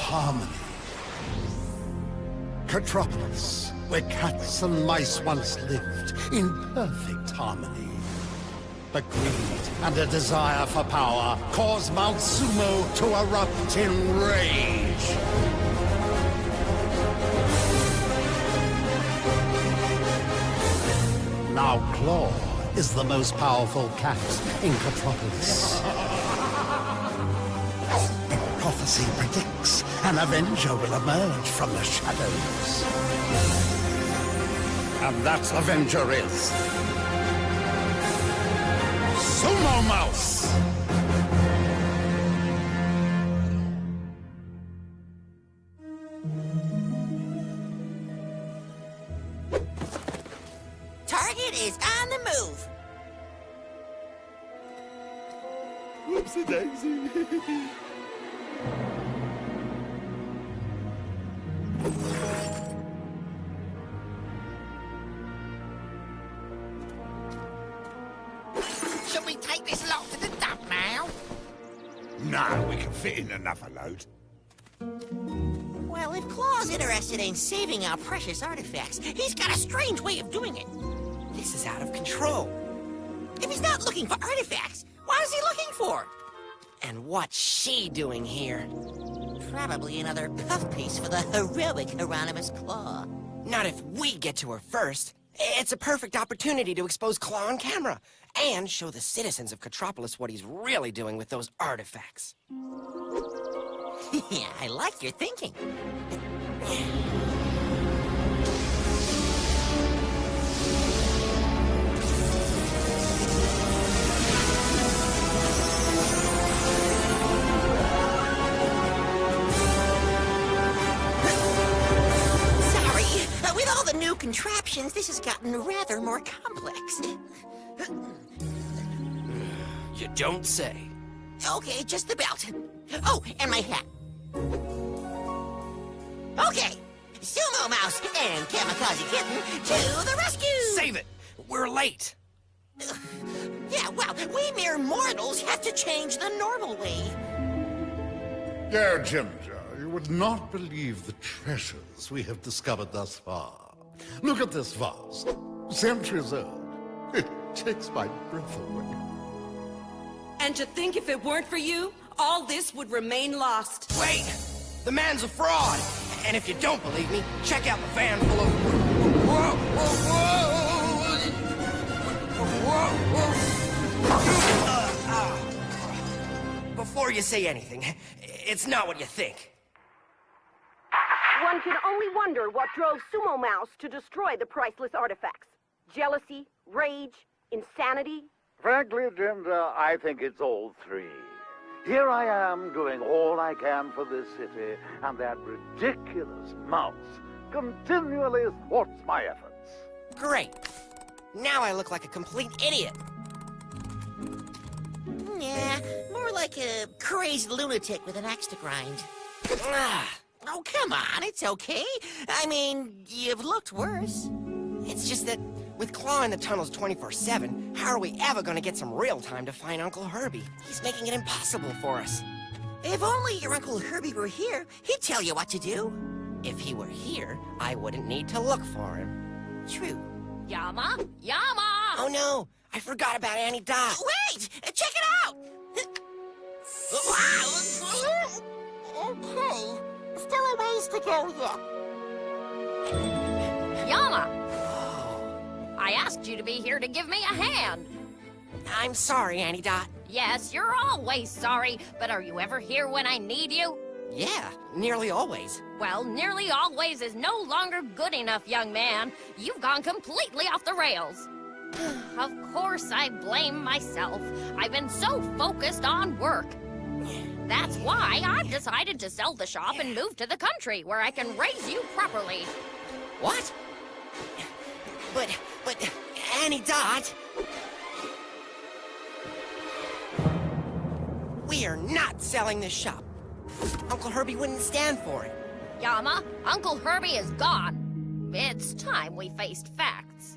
harmony. Catropolis, where cats and mice once lived in perfect harmony. But greed and a desire for power caused Mount Sumo to erupt in rage. Now Claw is the most powerful cat in Catropolis. Prophecy predicts an Avenger will emerge from the shadows. And that Avenger is... Sumo Mouse! Target is on the move. Whoopsie daisy. Should we take this lot to the dump now? No, we can fit in another load. Well, if Claw's interested in saving our precious artifacts, he's got a strange way of doing it. This is out of control. If he's not looking for artifacts, what is he looking for? And what's she doing here? Probably another puff piece for the heroic Hieronymus Claw. Not if we get to her first. It's a perfect opportunity to expose Claw on camera and show the citizens of Catropolis what he's really doing with those artifacts. Yeah, I like your thinking. With all the new contraptions, this has gotten rather more complex. You don't say. Okay, just about. Oh, and my hat. Okay, Sumo Mouse and Kamikaze Kitten to the rescue! Save it! We're late. Yeah, well, we mere mortals have to change the normal way. Dear Ginger, you would not believe the treasures we have discovered thus far. Look at this vase. Centuries old. It takes my breath away. And to think if it weren't for you, all this would remain lost. Wait! The man's a fraud! And if you don't believe me, check out the van full of... Whoa! Whoa! Whoa! Whoa! Before you say anything, it's not what you think. One can only wonder what drove Sumo Mouse to destroy the priceless artifacts. Jealousy, rage, insanity. Frankly, Ginger, I think it's all three. Here I am doing all I can for this city, and that ridiculous mouse continually thwarts my efforts. Great. Now I look like a complete idiot. Yeah, more like a crazed lunatic with an axe to grind. Oh, come on, it's okay. I mean, you've looked worse. It's just that with Claw in the tunnels 24/7, how are we ever gonna get some real time to find Uncle Herbie? He's making it impossible for us. If only your Uncle Herbie were here, he'd tell you what to do. If he were here, I wouldn't need to look for him. True. Yama? Yama! Oh no, I forgot about Annie Dot. Wait! Check it out! Okay. Still a ways to go yet. Yama! I asked you to be here to give me a hand. I'm sorry, Annie Dot. Yes, you're always sorry, but are you ever here when I need you? Yeah, nearly always. Well, nearly always is no longer good enough, young man. You've gone completely off the rails. Of course, I blame myself. I've been so focused on work. That's why I've decided to sell the shop and move to the country where I can raise you properly. What? But, Annie Dot... We are not selling this shop. Uncle Herbie wouldn't stand for it. Yama, Uncle Herbie is gone. It's time we faced facts.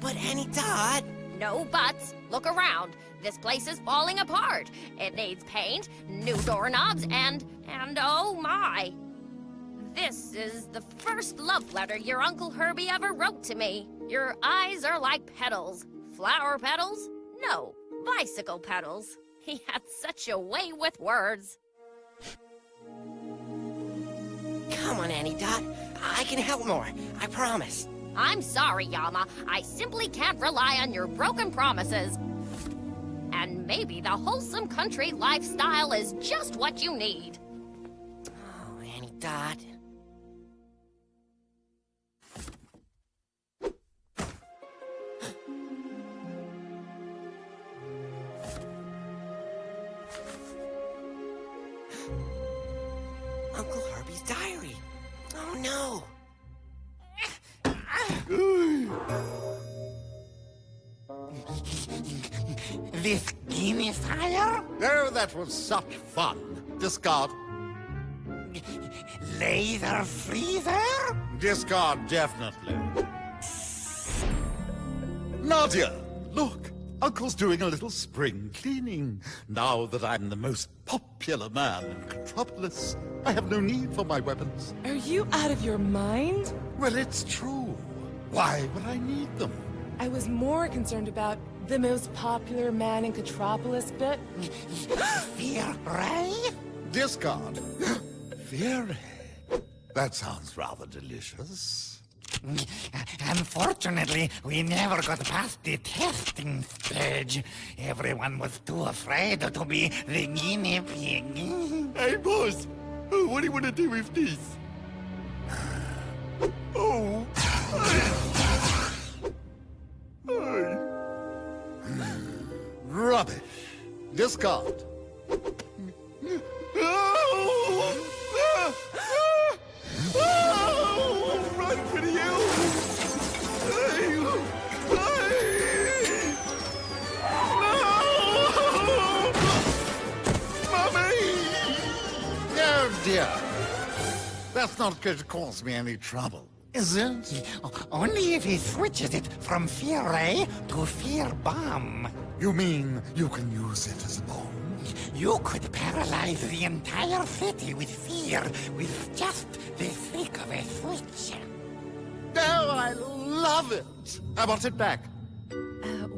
But Annie Dot... No buts. Look around. This place is falling apart. It needs paint, new doorknobs, and oh my. This is the first love letter your Uncle Herbie ever wrote to me. Your eyes are like petals. Flower petals? No, bicycle pedals. He had such a way with words. Come on, Annie Dot. I can help more. I promise. I'm sorry, Yama. I simply can't rely on your broken promises. And maybe the wholesome country lifestyle is just what you need. Oh, Annie Dot. Uncle Herbie's diary. Oh, no. This guinea fire? Oh, that was such fun. Discard. Laser freezer? Discard, definitely. Nadia, look. Uncle's doing a little spring cleaning. Now that I'm the most popular man in Contropolis, I have no need for my weapons. Are you out of your mind? Well, it's true. Why would I need them? I was more concerned about the most popular man in Contropolis bit. Fear Ray? Discard. Very. That sounds rather delicious. Unfortunately, we never got past the testing stage. Everyone was too afraid to be the guinea pig. Hey, boss. Oh, what do you want to do with this? Oh. Hey. Rubbish. Discard. Oh! Ah! Ah! Oh! Run for the hills! Hey! Hey! No! Mommy! Oh, dear. That's not going to cause me any trouble, is it? Only if he switches it from fear ray to fear bomb. You mean you can use it as a bomb? You could paralyze the entire city with fear with just the flick of a switch. Oh, I love it. I want it back.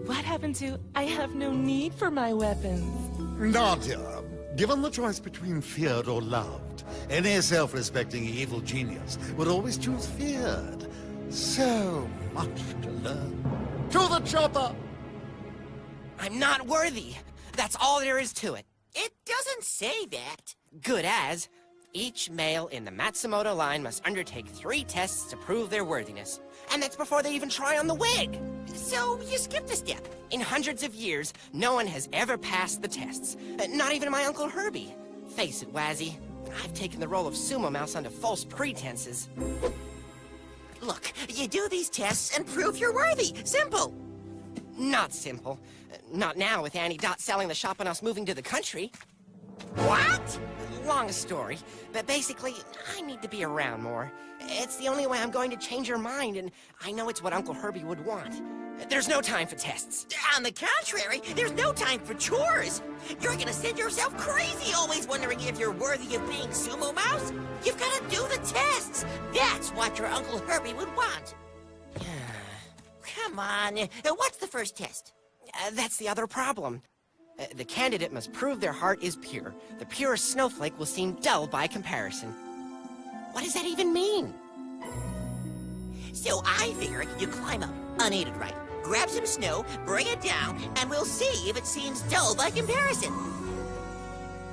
What happened to I have no need for my weapons? Nadia, given the choice between feared or loved, any self-respecting evil genius would always choose feared. So much to learn. To the chopper! I'm not worthy. That's all there is to it. It doesn't say that. Good as. Each male in the Matsumoto line must undertake 3 tests to prove their worthiness. And that's before they even try on the wig. So you skipped a step. In hundreds of years, no one has ever passed the tests. Not even my Uncle Herbie. Face it, Wazzy. I've taken the role of Sumo Mouse under false pretenses. Look, you do these tests and prove you're worthy. Simple. Not simple. Not now with Annie Dot selling the shop and us moving to the country. What? Long story, but basically, I need to be around more. It's the only way I'm going to change your mind, and I know it's what Uncle Herbie would want. There's no time for tests. On the contrary, there's no time for chores. You're gonna send yourself crazy always wondering if you're worthy of being Sumo Mouse. You've gotta do the tests. That's what your Uncle Herbie would want. Come on, what's the first test? That's the other problem. The candidate must prove their heart is pure. The purest snowflake will seem dull by comparison. What does that even mean? So I figure you climb up, unaided right, grab some snow, bring it down, and we'll see if it seems dull by comparison.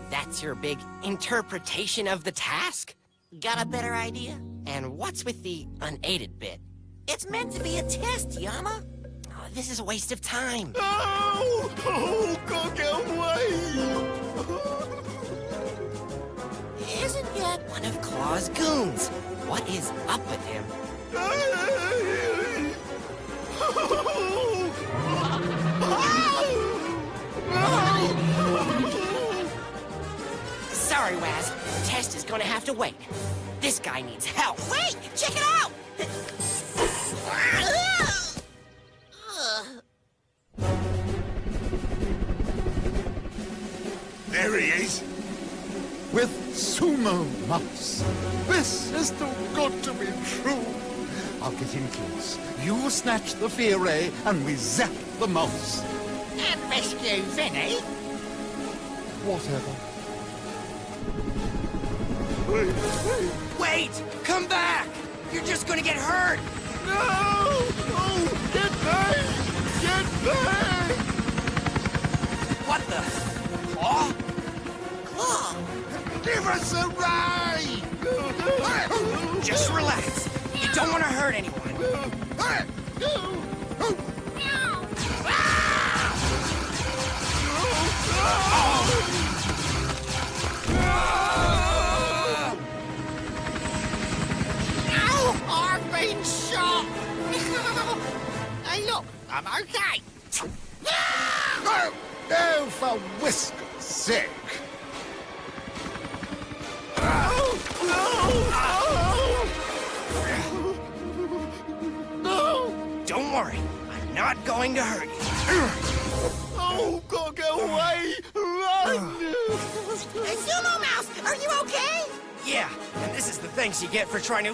That's your big interpretation of the task? Got a better idea? And what's with the unaided bit? It's meant to be a test, Yama. Oh, this is a waste of time. Oh! Oh, God, get away! Isn't that one of Claw's goons? What is up with him? Sorry, Waz. The test is gonna have to wait. This guy needs help. Wait! Check it out! There he is. With Sumo Mouse. This is too good to be true. I'll get in close. You snatch the fear ray, and we zap the mouse. And rescue Vinny. Whatever. Wait! Come back! You're just gonna get hurt! No! Oh, get back! Get back! What the? Claw? Claw. Give us a ray! Just relax. You don't want to hurt anyone. I've been shot! Hey, look, I'm okay. Oh, for Whisker's sake. Don't worry. I'm not going to hurt you. Oh, gotta get away! Run! Hey, Sumo Mouse, are you okay? Yeah, and this is the thanks you get for trying to...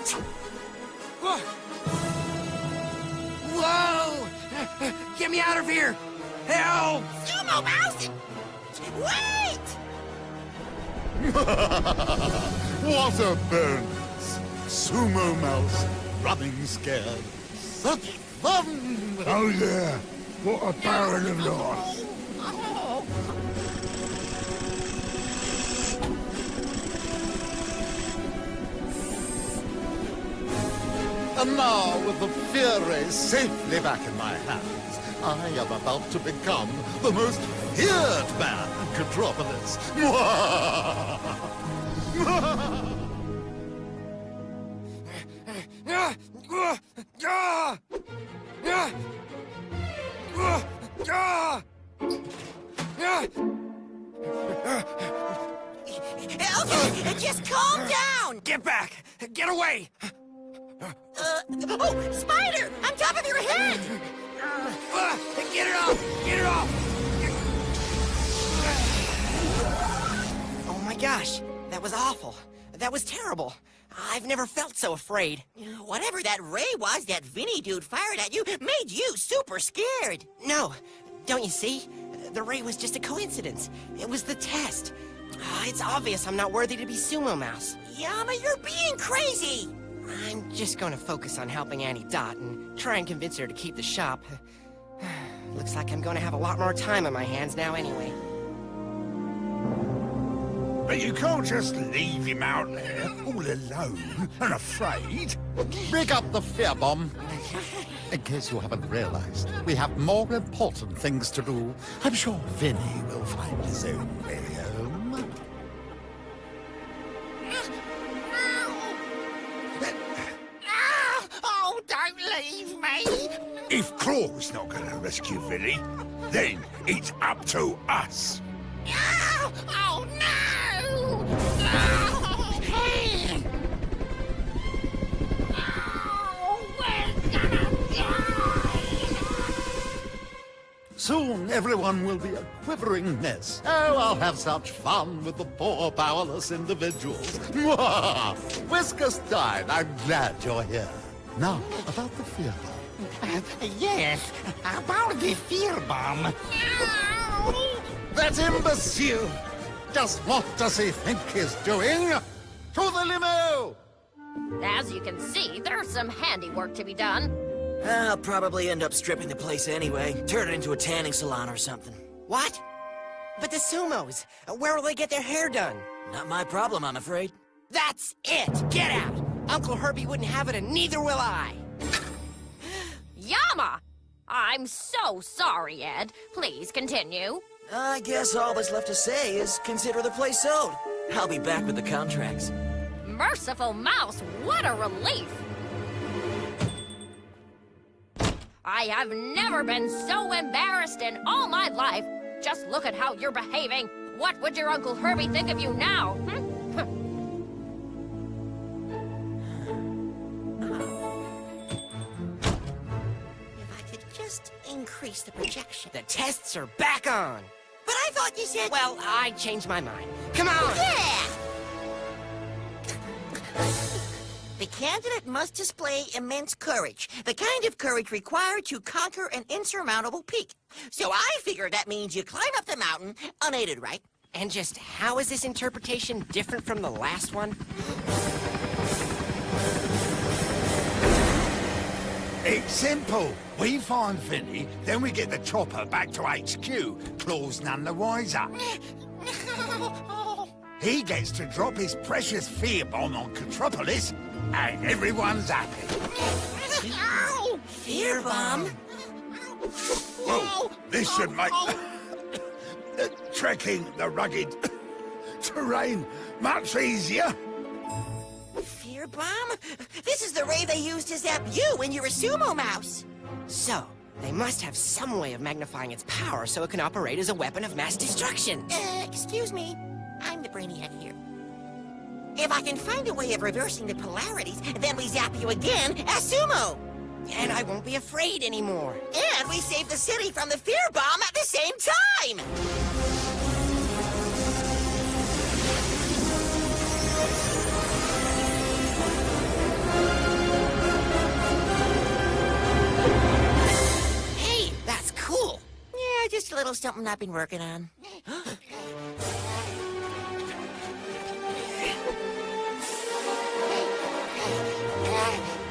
Whoa! Get me out of here! Help! Sumo Mouse! Wait! What a bonus. Sumo Mouse running scared. Such fun! Oh, yeah. What a barrel of life. And now, with the Fury safely back in my hands, I am about to become the most feared man in Metropolis. Okay, just calm down! Get back! Get away! Oh, Spider! On top of your head! Get it off! Get it off! Oh my gosh, that was awful. That was terrible. I've never felt so afraid. Whatever that ray was that Vinny dude fired at you made you super scared. No, don't you see? The ray was just a coincidence. It was the test. It's obvious I'm not worthy to be Sumo Mouse. Yama, you're being crazy! I'm just going to focus on helping Annie Dot and try and convince her to keep the shop. Looks like I'm going to have a lot more time on my hands now anyway. But you can't just leave him out there, all alone and afraid. Rig up the fear bomb. In case you haven't realized, we have more important things to do. I'm sure Vinny will find his own way home. Oh, don't leave me! If Claw's not going to rescue Vinny, then it's up to us. Oh, no! Oh, we're gonna die! Soon everyone will be a quivering mess. Oh, I'll have such fun with the poor, powerless individuals. Whisker's died. I'm glad you're here. Now, about the fear bomb. Yes, about the fear bomb. That imbecile! Just what does he think he's doing? To the limo! As you can see, there's some handiwork to be done. I'll probably end up stripping the place anyway. Turn it into a tanning salon or something. What? But the Sumos, where will they get their hair done? Not my problem, I'm afraid. That's it! Get out! Uncle Herbie wouldn't have it, and neither will I! Yama! I'm so sorry, Ed. Please continue. I guess all that's left to say is consider the place sold. I'll be back with the contracts. Merciful Mouse, what a relief! I have never been so embarrassed in all my life. Just look at how you're behaving. What would your Uncle Herbie think of you now? If I could just increase the projection. The tests are back on! But I thought you said... Well, I changed my mind. Come on! Yeah! The candidate must display immense courage, the kind of courage required to conquer an insurmountable peak. So I figure that means you climb up the mountain unaided, right? And just how is this interpretation different from the last one? It's simple. We find Vinny, then we get the chopper back to HQ. Claw's none the wiser. He gets to drop his precious fear bomb on Contropolis, and everyone's happy. Fear bomb? Whoa, this should make trekking the rugged terrain much easier. Fear bomb? This is the ray they used to zap you when you were Sumo Mouse. So, they must have some way of magnifying its power so it can operate as a weapon of mass destruction. Excuse me. I'm the brainiac here. If I can find a way of reversing the polarities, then we zap you again as Sumo. And I won't be afraid anymore. And we save the city from the fear bomb at the same time! Hey, that's cool. Yeah, just a little something I've been working on.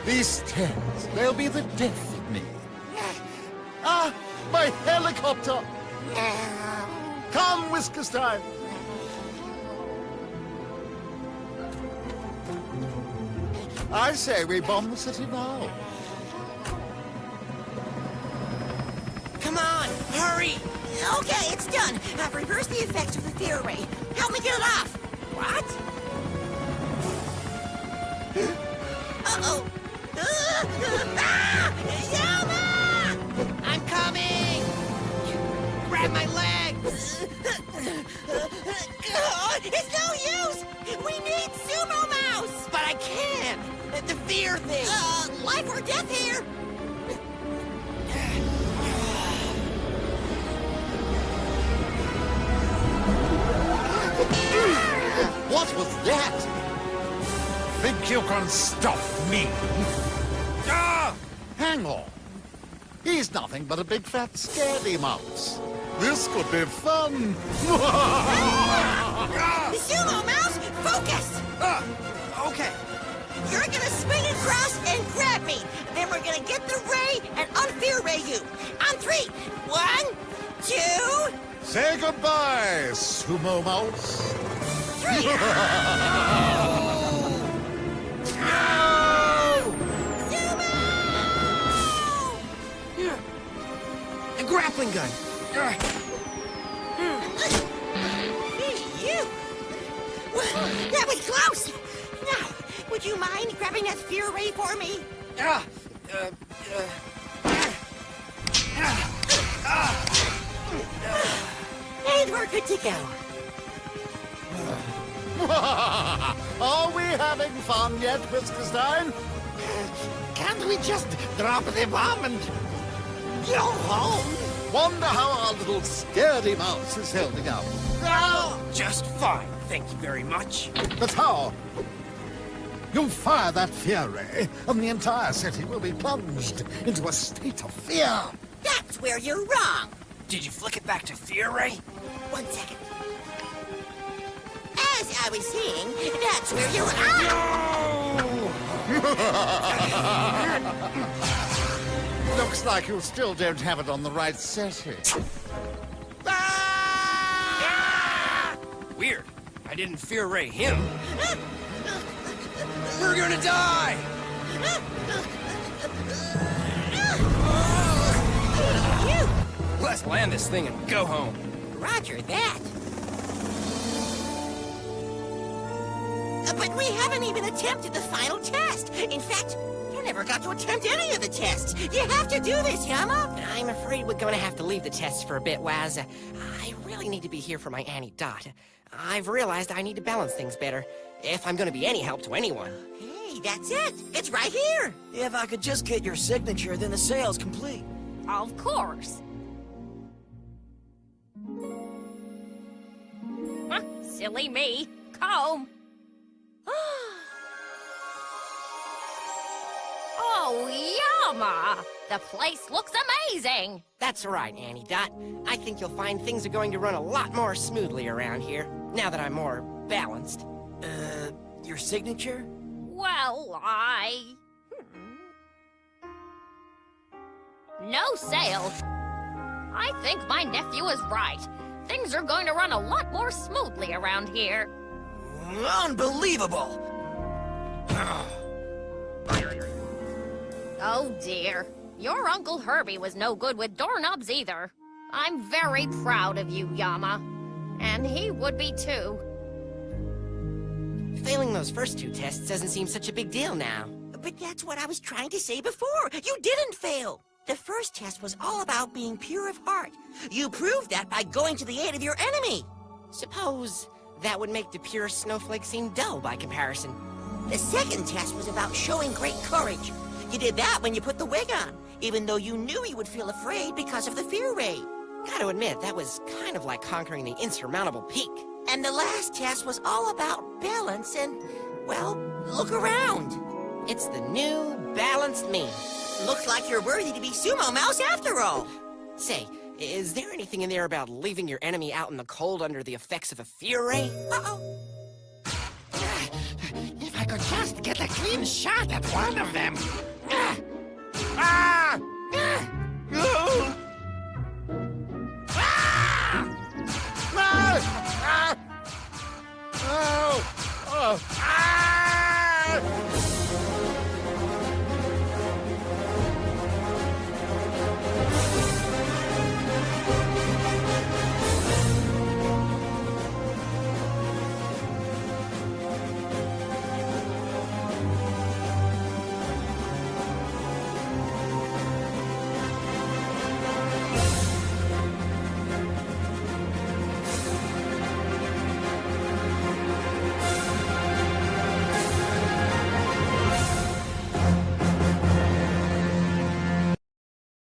These stairs, they'll be the death of me. Ah, my helicopter! Come, Whiskers time! I say we bomb the city now. Come on, hurry! Okay, it's done. I've reversed the effects of the fear ray. Help me get it off. What? Uh-oh. Yama! I'm coming! Grab my legs! It's no use! We need Sumo Mouse! But I can! The fear thing! Life or death here! What was that? Think you can stop me? Ah! Hang on. He's nothing but a big fat scaredy mouse. This could be fun. Sumo Mouse, focus! Okay. You're gonna swing across and grab me. Then we're gonna get the ray and unfear ray you. On 3. 1, 2... Say goodbye, Sumo Mouse. 3. Sumo! A grappling gun. Hey, you! That was close! Now, would you mind grabbing that fear ray for me? And we're good to go. Are we having fun yet, Whiskerstein? Can't we just drop the bomb and go home? Wonder how our little scaredy mouse is holding up. Just fine, thank you very much. But how? You fire that fear ray, and the entire city will be plunged into a state of fear. That's where you're wrong. Did you flick it back to fear ray? 1 second. As I was saying, that's where you are. Looks like you still don't have it on the right setting. Weird. I didn't fear ray him. We're gonna die! Let's land this thing and go home. Roger that. But we haven't even attempted the final test. In fact, you never got to attempt any of the tests. You have to do this, Yama. I'm afraid we're gonna have to leave the tests for a bit, Waz. I really need to be here for my Annie Dot. I've realized I need to balance things better, if I'm gonna be any help to anyone. Hey, that's it. It's right here. If I could just get your signature, then the sale's complete. Of course. silly me. Comb. Oh, Yama! The place looks amazing! That's right, Annie Dot. I think you'll find things are going to run a lot more smoothly around here, now that I'm more balanced. Your signature? Well, No sale. I think my nephew is right. Things are going to run a lot more smoothly around here. Unbelievable! Oh dear. Your Uncle Herbie was no good with doorknobs either. I'm very proud of you, Yama. And he would be too. Failing those first two tests doesn't seem such a big deal now. But that's what I was trying to say before. You didn't fail. The first test was all about being pure of heart. You proved that by going to the aid of your enemy. Suppose that would make the pure snowflake seem dull by comparison. The second test was about showing great courage. You did that when you put the wig on, even though you knew you would feel afraid because of the fear ray. Gotta admit, that was kind of like conquering the insurmountable peak. And the last test was all about balance and, well, look around. It's the new, balanced me. Looks like you're worthy to be Sumo Mouse after all. Say, is there anything in there about leaving your enemy out in the cold under the effects of a fear ray? Uh-oh. If I could just get a clean shot at one of them.